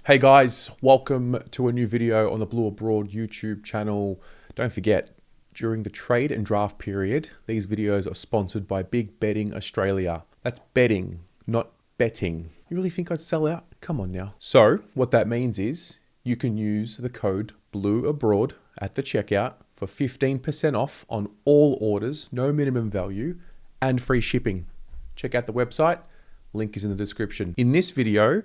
Hey guys, welcome to a new video on the Blue Abroad YouTube channel. Don't forget, during the trade and draft period, these videos are sponsored by Big Betting Australia. That's betting, not betting. You really think I'd sell out? Come on now. So what that means is you can use the code BLUEABROAD at the checkout for 15% off on all orders, no minimum value, and free shipping. Check out the website, link is in the description. In this video,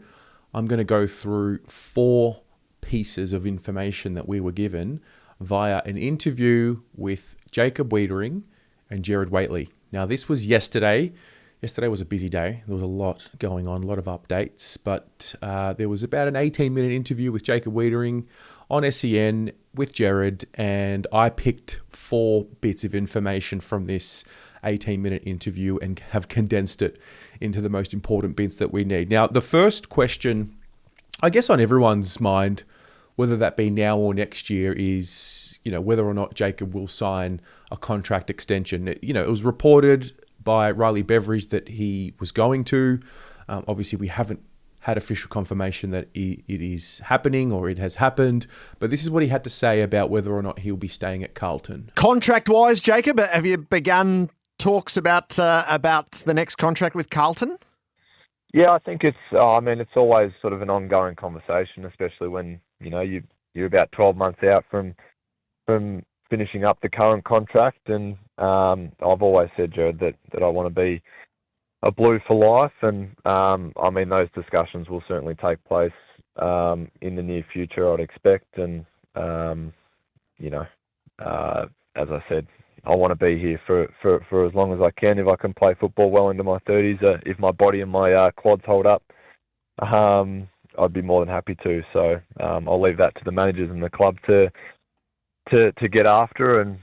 I'm going to go through 4 pieces of information that we were given via an interview with Jacob Weitering and Jacob Weitering. Now, this was yesterday. Yesterday was a busy day. There was a lot going on, a lot of updates, but there was about an 18-minute interview with Jacob Weitering on SEN with Jared, and I picked 4 bits of information from this 18-minute interview and have condensed it into the most important bits that we need. Now, the first question, I guess on everyone's mind, whether that be now or next year, is, whether or not Jacob will sign a contract extension. It was reported by Riley Beveridge that he was going to. Obviously, we haven't had official confirmation that it is happening or it has happened, but this is what he had to say about whether or not he'll be staying at Carlton. Contract-wise, Jacob, have you begun talks about the next contract with Carlton? Yeah, I think it's always sort of an ongoing conversation, especially when, you're about 12 months out from finishing up the current contract. And I've always said, Jared, that I want to be a Blue for life. And those discussions will certainly take place in the near future, I'd expect. And, as I said, I want to be here for as long as I can. If I can play football well into my 30s, if my body and my quads hold up, I'd be more than happy to. So I'll leave that to the managers and the club to get after, and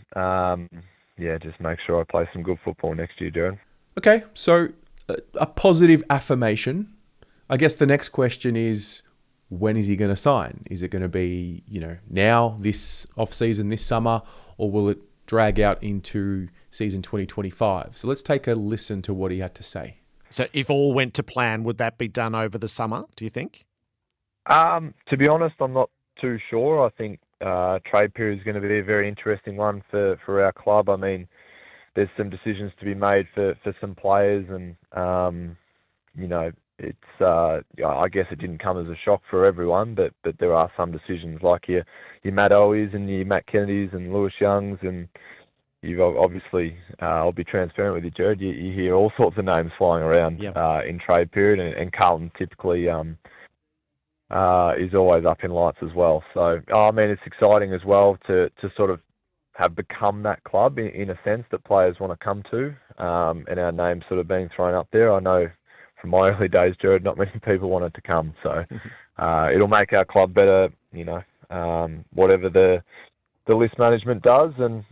just make sure I play some good football next year, Darren. Okay, so a positive affirmation. I guess the next question is, when is he going to sign? Is it going to be, now, this off-season, this summer, or will it drag out into season 2025? So let's take a listen to what he had to say. So if all went to plan, would that be done over the summer, do you think? To be honest, I'm not too sure. I think trade period is going to be a very interesting one for our club. I mean, there's some decisions to be made for some players, and it's I guess it didn't come as a shock for everyone, but there are some decisions like your Matt Owies and your Matt Kennedys and Lewis Youngs, and you've obviously, I'll be transparent with you, Jared, you hear all sorts of names flying around in trade period, and Carlton typically is always up in lights as well. So, it's exciting as well to sort of have become that club in a sense that players want to come to, and our name's sort of being thrown up there. I know from my early days, Jared, not many people wanted to come. So it'll make our club better, whatever the list management does. And,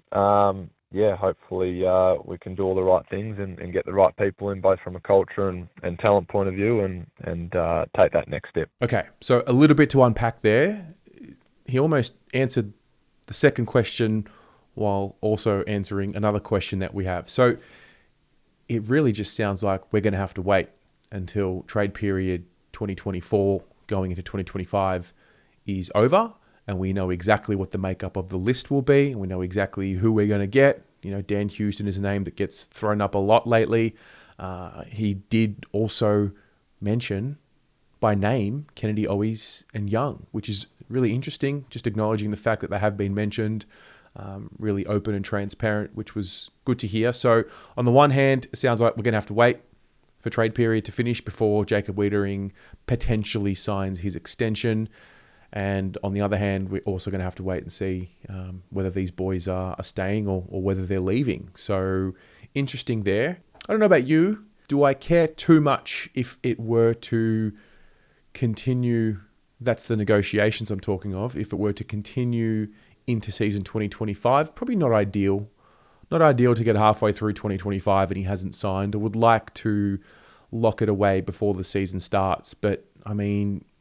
hopefully we can do all the right things and get the right people in, both from a culture and talent point of view, and take that next step. Okay, so a little bit to unpack there. He almost answered the second question while also answering another question that we have. So it really just sounds like we're going to have to wait until trade period 2024 going into 2025 is over, and we know exactly what the makeup of the list will be, and we know exactly who we're going to get. Dan Houston is a name that gets thrown up a lot lately. He did also mention by name Kennedy, Owies and Young, which is really interesting, just acknowledging the fact that they have been mentioned, really open and transparent, which was good to hear. So on the one hand, it sounds like we're going to have to wait for trade period to finish before Jacob Weitering potentially signs his extension. And on the other hand, we're also going to have to wait and see whether these boys are staying or whether they're leaving. So interesting there. I don't know about you. Do I care too much if it were to continue? That's the negotiations I'm talking of. If it were to continue into season 2025, probably not ideal. Not ideal to get halfway through 2025 and he hasn't signed. I would like to lock it away before the season starts. But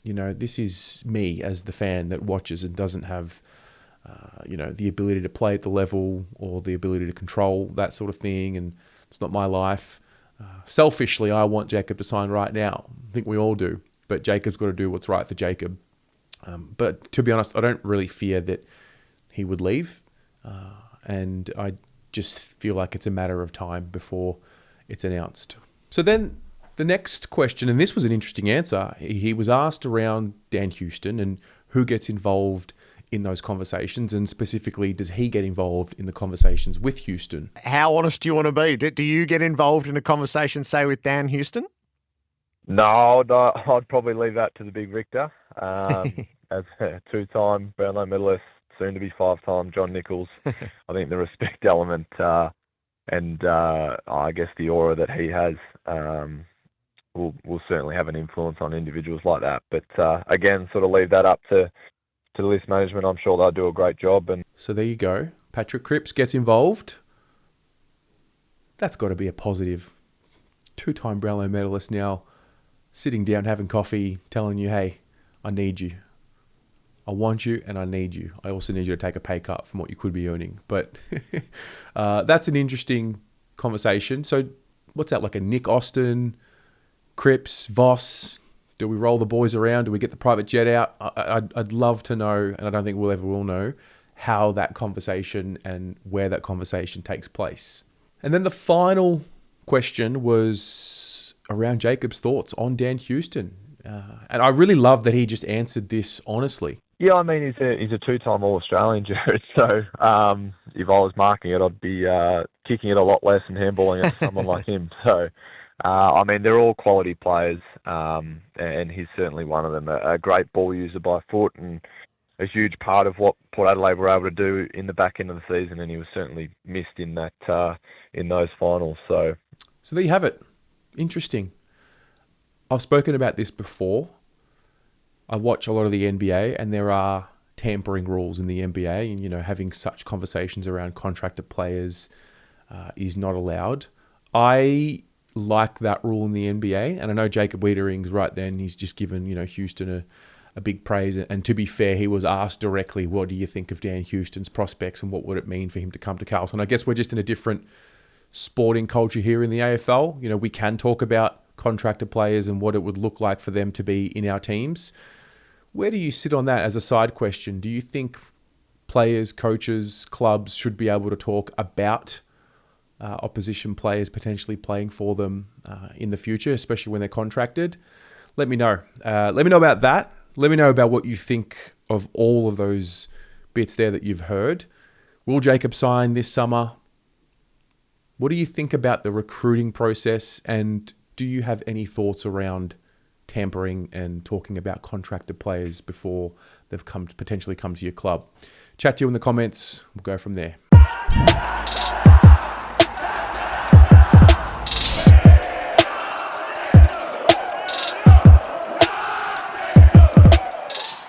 this is me as the fan that watches and doesn't have, the ability to play at the level or the ability to control that sort of thing. And it's not my life. Selfishly, I want Jacob to sign right now. I think we all do. But Jacob's got to do what's right for Jacob. But to be honest, I don't really fear that he would leave. And I just feel like it's a matter of time before it's announced. So then the next question, and this was an interesting answer. He was asked around Dan Houston and who gets involved in those conversations, and specifically, does he get involved in the conversations with Houston? How honest do you want to be? Do you get involved in a conversation, say, with Dan Houston? No, I'd probably leave that to the big Richter. As a two-time Brownlow medalist, soon to be five-time John Nichols. I think the respect element and I guess the aura that he has will certainly have an influence on individuals like that. But again, sort of leave that up to the list management. I'm sure they'll do a great job. And so there you go. Patrick Cripps gets involved. That's got to be a positive. Two-time Brownlow medalist now, sitting down, having coffee, telling you, hey, I need you. I want you and I need you. I also need you to take a pay cut from what you could be earning. But that's an interesting conversation. So what's that, like a Nick Austin, Cripps, Voss? Do we roll the boys around? Do we get the private jet out? I'd love to know, and I don't think we'll ever will know, how that conversation and where that conversation takes place. And then the final question was around Jacob's thoughts on Dan Houston. And I really love that he just answered this honestly. Yeah, I mean, he's a two-time All-Australian, Jared. So if I was marking it, I'd be kicking it a lot less and handballing at someone like him. So, I mean, they're all quality players, and he's certainly one of them. A great ball user by foot and a huge part of what Port Adelaide were able to do in the back end of the season, and he was certainly missed in that in those finals. So there you have it. Interesting. I've spoken about this before. I watch a lot of the NBA, and there are tampering rules in the NBA, and, you know, having such conversations around contracted players is not allowed. I like that rule in the NBA, and I know Jacob Weitering's right then. He's just given, you know, Houston a big praise. And to be fair, he was asked directly, what do you think of Dan Houston's prospects and what would it mean for him to come to Carlton? I guess we're just in a different sporting culture here in the AFL. You know, we can talk about contracted players and what it would look like for them to be in our teams. Where do you sit on that as a side question? Do you think players, coaches, clubs should be able to talk about opposition players potentially playing for them in the future, especially when they're contracted? Let me know. Let me know about that. Let me know about what you think of all of those bits there that you've heard. Will Jacob sign this summer? What do you think about the recruiting process? And do you have any thoughts around tampering and talking about contracted players before they've potentially come to your club? Chat to you in the comments. We'll go from there.